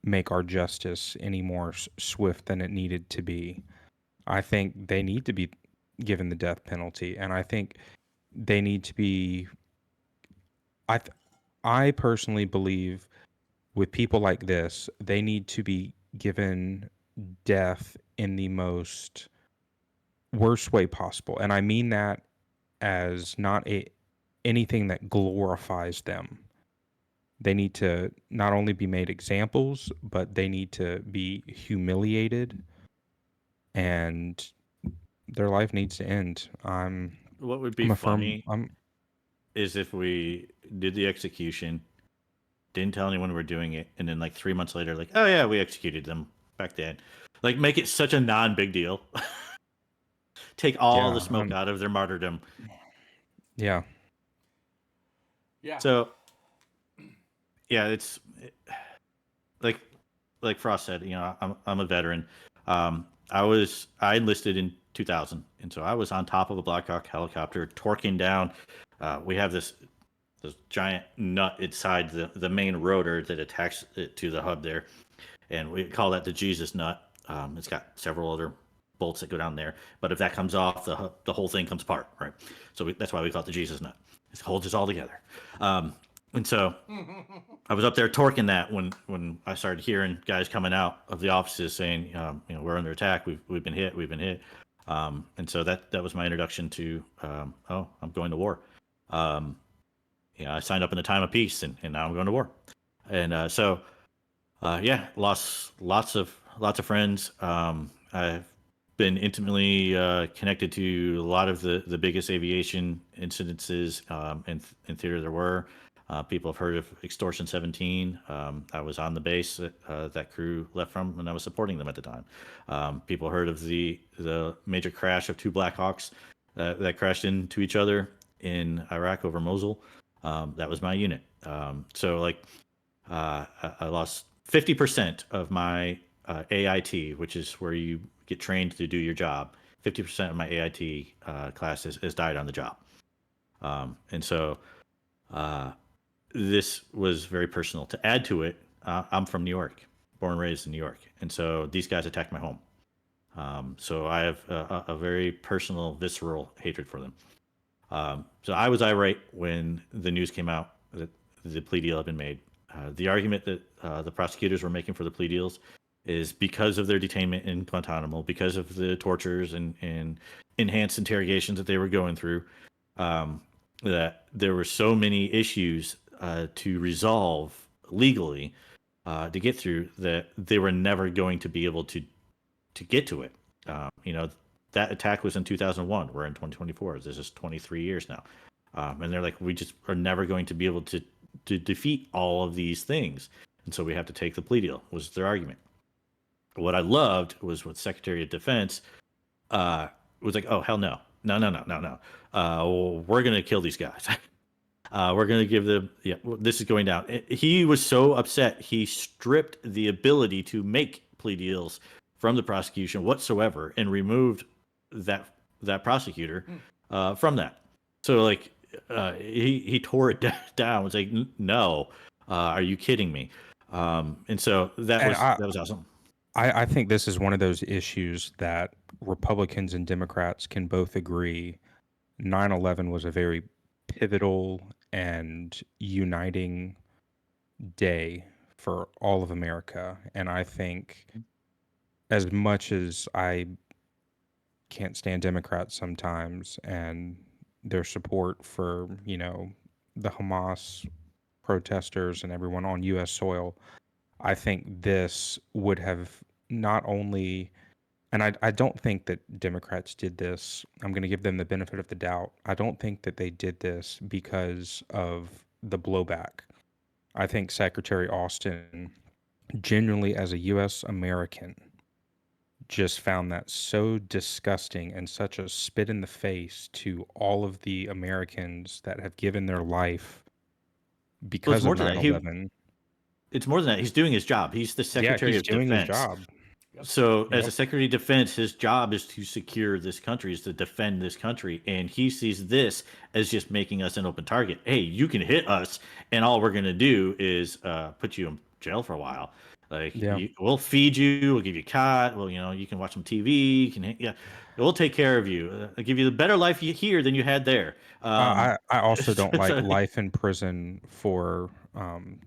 make our justice any more swift than it needed to be. I think they need to be given the death penalty, and I think they need to be. I personally believe with people like this, they need to be given death in the most worst way possible, and I mean that as not anything that glorifies them. They need to not only be made examples, but they need to be humiliated, and their life needs to end. What would be I'm a firm. funny is if we did the execution, didn't tell anyone we're doing it, and then like 3 months later, like, oh yeah, we executed them back then. Like, make it such a non-big deal. Take all the Yeah, smoke out of their martyrdom. yeah. Yeah. So, yeah, it's like Frost said. You know, I'm a veteran. I enlisted in 2000, and so I was on top of a Black Hawk helicopter, torquing down. We have this giant nut inside the main rotor that attached it to the hub there, and we call that the Jesus nut. It's got several other bolts that go down there, but if that comes off, the whole thing comes apart, right? So that's why we call it the Jesus nut. It holds us all together. And so I was up there torquing that when I started hearing guys coming out of the offices saying, you know, we're under attack. We've been hit. And so that was my introduction to, oh, I'm going to war. Yeah, I signed up in the time of peace, and now I'm going to war. And yeah, lots of friends. I've been intimately connected to a lot of the biggest aviation incidences in theater there were. People have heard of Extortion 17. I was on the base that crew left from, and I was supporting them at the time. People heard of the major crash of two Black Hawks that crashed into each other in Iraq over Mosul. That was my unit. So like I lost 50% of my AIT, which is where you get trained to do your job. 50% of my AIT class has died on the job. And so this was very personal. To add to it, I'm from New York, born and raised in New York. And so these guys attacked my home. So I have a very personal, visceral hatred for them. So I was irate when the news came out that the plea deal had been made. The argument that the prosecutors were making for the plea deals is because of their detainment in Guantanamo, because of the tortures and enhanced interrogations that they were going through, that there were so many issues to resolve legally to get through that they were never going to be able to get to it. You know, that attack was in 2001. We're in 2024. This is 23 years now. And they're like, we just are never going to be able to defeat all of these things. And so we have to take the plea deal, was their argument. What I loved was what Secretary of Defense was like, oh, hell no. No. We're going to kill these guys. We're going to give them, yeah, this is going down. He was so upset, he stripped the ability to make plea deals from the prosecution whatsoever and removed that prosecutor from that. So like he tore it down. Was like, no, are you kidding me? And so that was awesome. I think this is one of those issues that Republicans and Democrats can both agree 9/11 was a very pivotal and uniting day for all of America. And I think as much as I can't stand Democrats sometimes and their support for, you know, the Hamas protesters and everyone on U.S. soil, I think this would have not only, and I don't think that Democrats did this. I'm going to give them the benefit of the doubt. I don't think that they did this because of the blowback. I think Secretary Austin, genuinely as a U.S. American, just found that so disgusting and such a spit in the face to all of the Americans that have given their life because of 9/11. It's more than that. He's doing his job. He's the Secretary he's of doing his Defense. job. So as a Secretary of Defense, his job is to secure this country, is to defend this country. And he sees this as just making us an open target. Hey, you can hit us, and all we're going to do is put you in jail for a while. Like, Yeah. we'll feed you, we'll give you cot, well, you can watch some TV, we'll take care of you. I'll give you the better life here than you had there. I also don't like so- life in prison for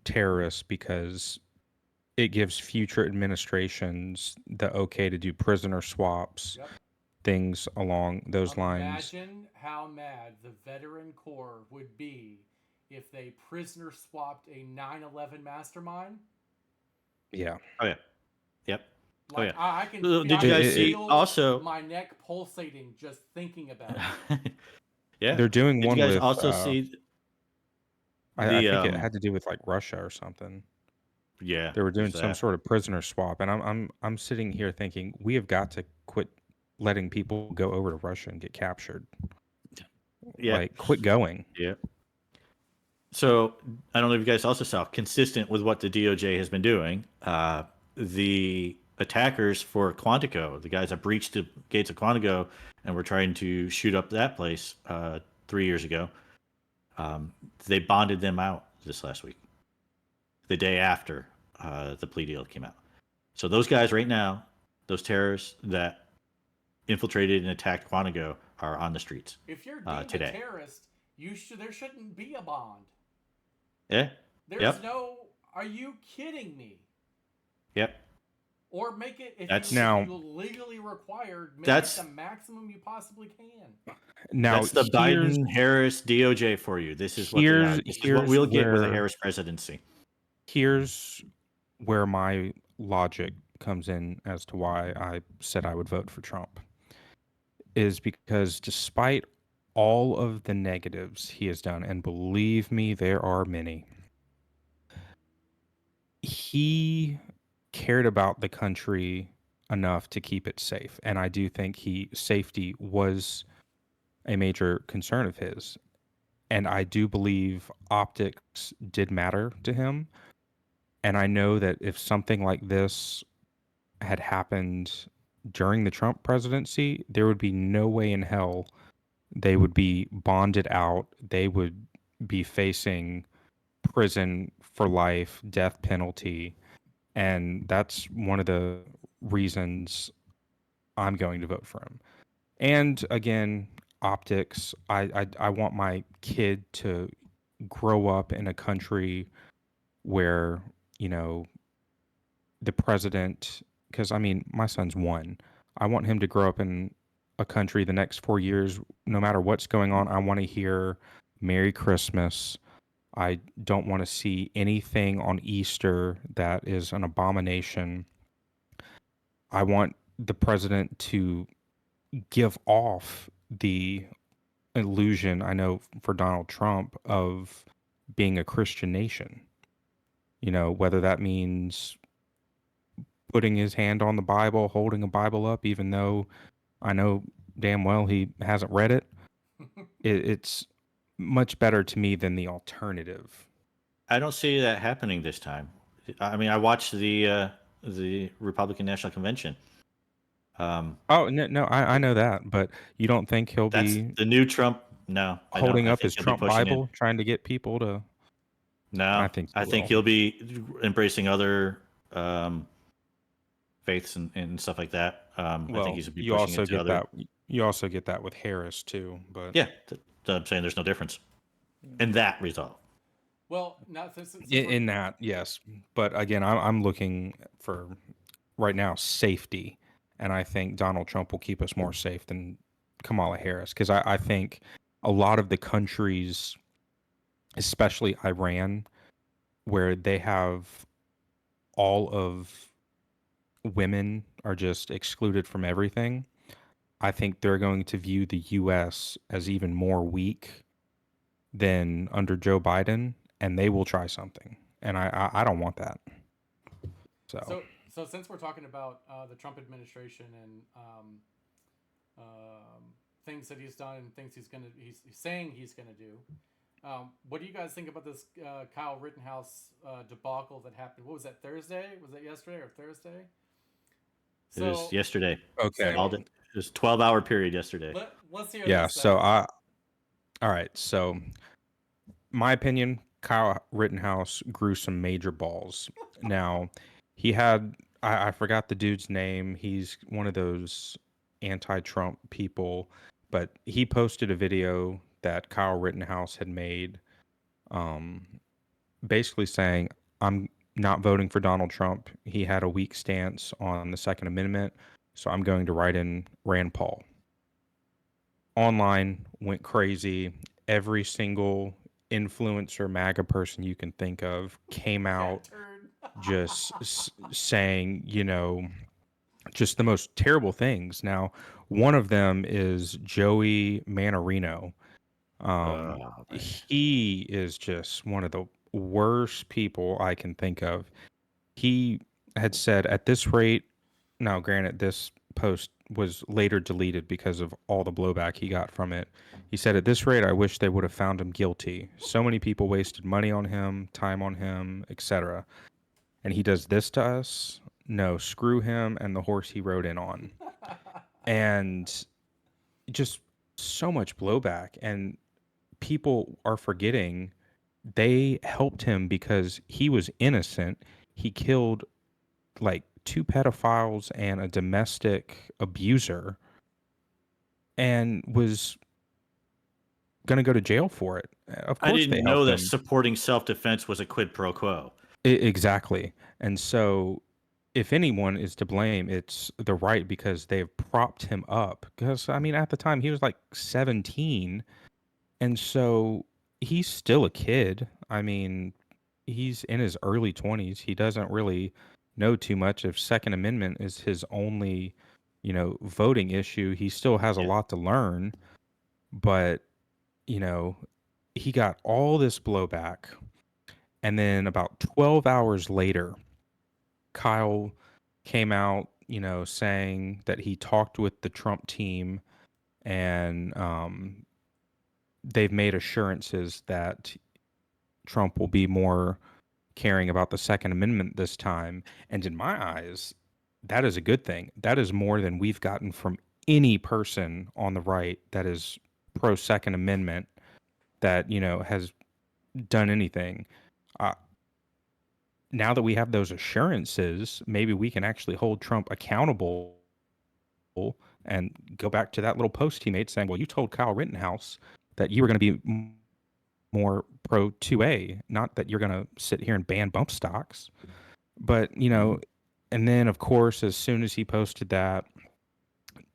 terrorists because it gives future administrations the okay to do prisoner swaps, Yep. things along those lines. Imagine how mad the veteran corps would be if they prisoner swapped a 9/11 mastermind. Yeah. oh yeah, yep. Oh Like yeah. I can, Did I you can guys see feel also? my neck pulsating just thinking about it. Yeah. They're doing Did you one guys with also see I the think it had to do with like Russia or something. Yeah, They were doing there's some that. sort of prisoner swap, and I'm sitting here thinking we have got to quit letting people go over to Russia and get captured. Yeah. Like, quit going. Yeah. So I don't know if you guys also saw, consistent with what the DOJ has been doing, the attackers for Quantico, the guys that breached the gates of Quantico and were trying to shoot up that place 3 years ago, they bonded them out this last week, the day after the plea deal came out. So those guys right now, those terrorists that infiltrated and attacked Quantico, are on the streets If you're deemed a today. terrorist, there shouldn't be a bond. Yeah. There's Yep. no. Are you kidding me? Yep. Or make it if That's- you Now- legally required. Make That's- it the maximum you possibly can. Now, That's the here's Biden-Harris DOJ for you. This is what they here's are. This is what we'll get with the where- Harris presidency. here's where my logic comes in as to why I said I would vote for Trump. Is because despite all of the negatives he has done, and believe me, there are many, he cared about the country enough to keep it safe. And I do think safety was a major concern of his. And I do believe optics did matter to him. And I know that if something like this had happened during the Trump presidency, there would be no way in hell they would be bonded out. They would be facing prison for life, death penalty. And that's one of the reasons I'm going to vote for him. And again, optics. I want my kid to grow up in a country where, the president, because I mean, my son's 1. I want him to grow up in a country the next 4 years, no matter what's going on. I want to hear Merry Christmas. I don't want to see anything on Easter that is an abomination. I want the president to give off the illusion, I know for Donald Trump, of being a Christian nation. Whether that means putting his hand on the Bible, holding a Bible up, even though I know damn well he hasn't read it. It's much better to me than the alternative. I don't see that happening this time. I mean, I watched the Republican National Convention. Oh, no, I know that, but you don't think he'll That's be the new Trump. No, I don't. holding I up think his he'll be Trump pushing Bible, trying to get people to... No, I think he I think will. he'll be embracing other faiths and stuff like that. I Well, think he's be you pushing also it to get other. that. You also get that with Harris too, but Yeah, I'm saying there's no difference in that result. Well, not since in that, yes. But again, I'm looking for right now safety, and I think Donald Trump will keep us more safe than Kamala Harris, because I think a lot of the countries, especially Iran, where they have all of women are just excluded from everything. I think they're going to view the U.S. as even more weak than under Joe Biden, and they will try something. And I don't want that. So So since we're talking about the Trump administration and things that he's done and things he's saying he's gonna do, what do you guys think about this Kyle Rittenhouse debacle that happened? What was that, Thursday? Was that yesterday or Thursday? It was yesterday. okay, It was a 12-hour period yesterday. Let's hear yeah. this. So all right. So my opinion, Kyle Rittenhouse grew some major balls. Now he had I forgot the dude's name. He's one of those anti-Trump people, but he posted a video that Kyle Rittenhouse had made, um, basically saying, "I'm not voting for Donald Trump. He had a weak stance on the Second Amendment, so I'm going to write in Rand Paul." Online went crazy. Every single influencer, MAGA person you can think of came out Cat turd. just saying, just the most terrible things. Now, one of them is Joey Manorino. Oh, man. He is just one of the worst people I can think of. He had said, at this rate, now granted, this post was later deleted because of all the blowback he got from it. He said, at this rate, I wish they would have found him guilty. So many people wasted money on him, time on him, etc. And he does this to us? No, screw him and the horse he rode in on. And just so much blowback. And people are forgetting they helped him because he was innocent. He killed like two pedophiles and a domestic abuser and was going to go to jail for it. Of I course, they didn't know helped that him. supporting self-defense was a quid pro quo. Exactly. And so, if anyone is to blame, it's the right because they've propped him up. Because, I mean, at the time, he was like 17. And so, he's still a kid. I mean, he's in his early 20s. He doesn't really know too much. If Second Amendment is his only, voting issue, he still has a Yeah. lot to learn. But, you know, he got all this blowback. And then about 12 hours later, Kyle came out, saying that he talked with the Trump team and they've made assurances that Trump will be more caring about the Second Amendment this time. And in my eyes, that is a good thing. That is more than we've gotten from any person on the right that is pro Second Amendment that, has done anything. Uh, Now that we have those assurances, maybe we can actually hold Trump accountable and go back to that little post he made saying, well, you told Kyle Rittenhouse that you were going to be more pro 2A, not that you're going to sit here and ban bump stocks. But, and then, of course, as soon as he posted that,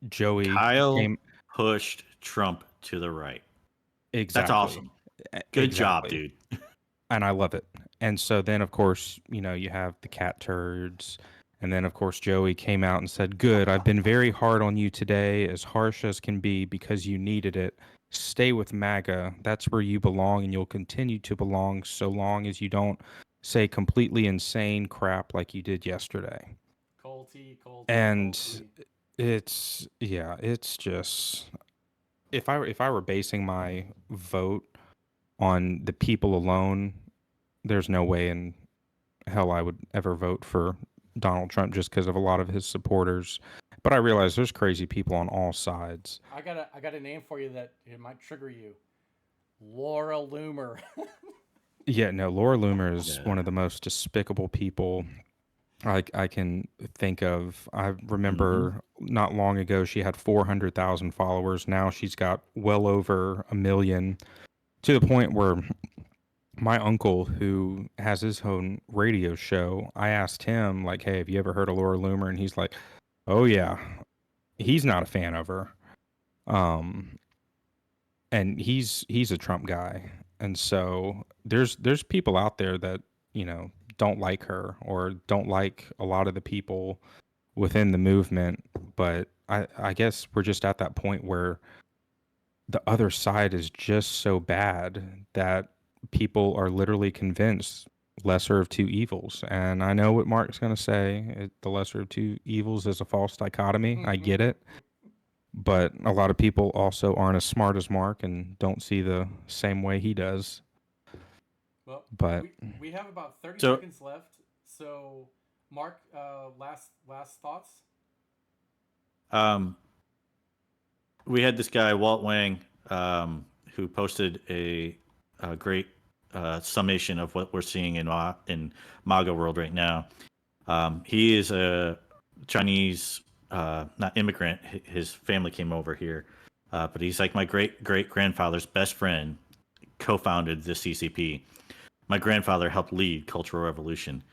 Joey Kyle came. pushed Trump to the right. That's Exactly. awesome. Good job, Exactly. dude. And I love it. And so then, of course, you have the cat turds. And then, of course, Joey came out and said, good, I've been very hard on you today, as harsh as can be, because you needed it. Stay with MAGA. That's where you belong, and you'll continue to belong so long as you don't say completely insane crap like you did yesterday. Colty. And it's just, if I were basing my vote on the people alone, there's no way in hell I would ever vote for Donald Trump just because of a lot of his supporters. But I realize there's crazy people on all sides. I got a name for you that it might trigger you. Laura Loomer. Yeah, no, Laura Loomer is Yeah. one of the most despicable people I can think of. I remember not long ago she had 400,000 followers. Now she's got well over 1 million, to the point where my uncle, who has his own radio show, I asked him, like, hey, have you ever heard of Laura Loomer? And he's like, oh, yeah. He's not a fan of her. And he's a Trump guy. And so there's people out there that, don't like her or don't like a lot of the people within the movement. But I guess we're just at that point where the other side is just so bad that people are literally convinced lesser of two evils. And I know what Mark's going to say. The lesser of two evils is a false dichotomy. I get it. But a lot of people also aren't as smart as Mark and don't see the same way he does. Well, But we have about 30 So- seconds left. So, Mark, last thoughts. We had this guy Walt Wang, who posted a great summation of what we're seeing in MAGA world right now. He is a Chinese, not immigrant. His family came over here, but he's like my great grandfather's best friend. Co-founded the CCP. My grandfather helped lead Cultural Revolution.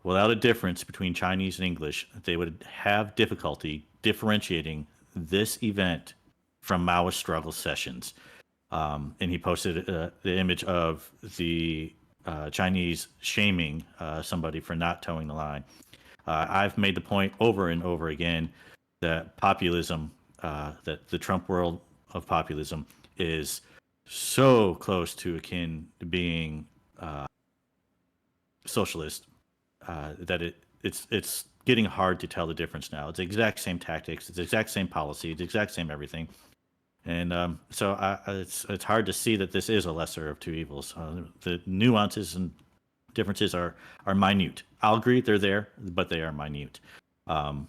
Without a difference between Chinese and English, they would have difficulty differentiating this event from Maoist struggle sessions. And he posted the image of the Chinese shaming somebody for not towing the line. I've made the point over and over again that populism, that the Trump world of populism, is so close to akin to being socialist that it's getting hard to tell the difference now. It's the exact same tactics, it's the exact same policy, it's the exact same everything. And so it's hard to see that this is a lesser of two evils. The nuances and differences are minute. I'll agree they're there, but they are minute. And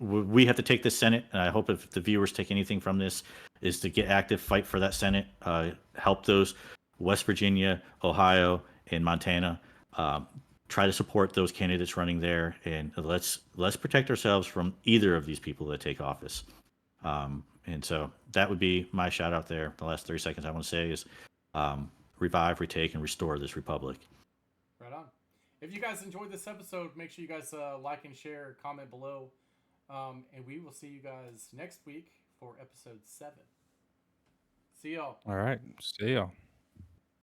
we have to take this Senate, and I hope if the viewers take anything from this, is to get active, fight for that Senate, help those West Virginia, Ohio, and Montana. Try to support those candidates running there, and let's protect ourselves from either of these people that take office. And so that would be my shout out there. The last 30 seconds I want to say is revive, retake, and restore this republic. Right on. If you guys enjoyed this episode, make sure you guys like and share, comment below. And we will see you guys next week for episode 7. See y'all. All right. See y'all.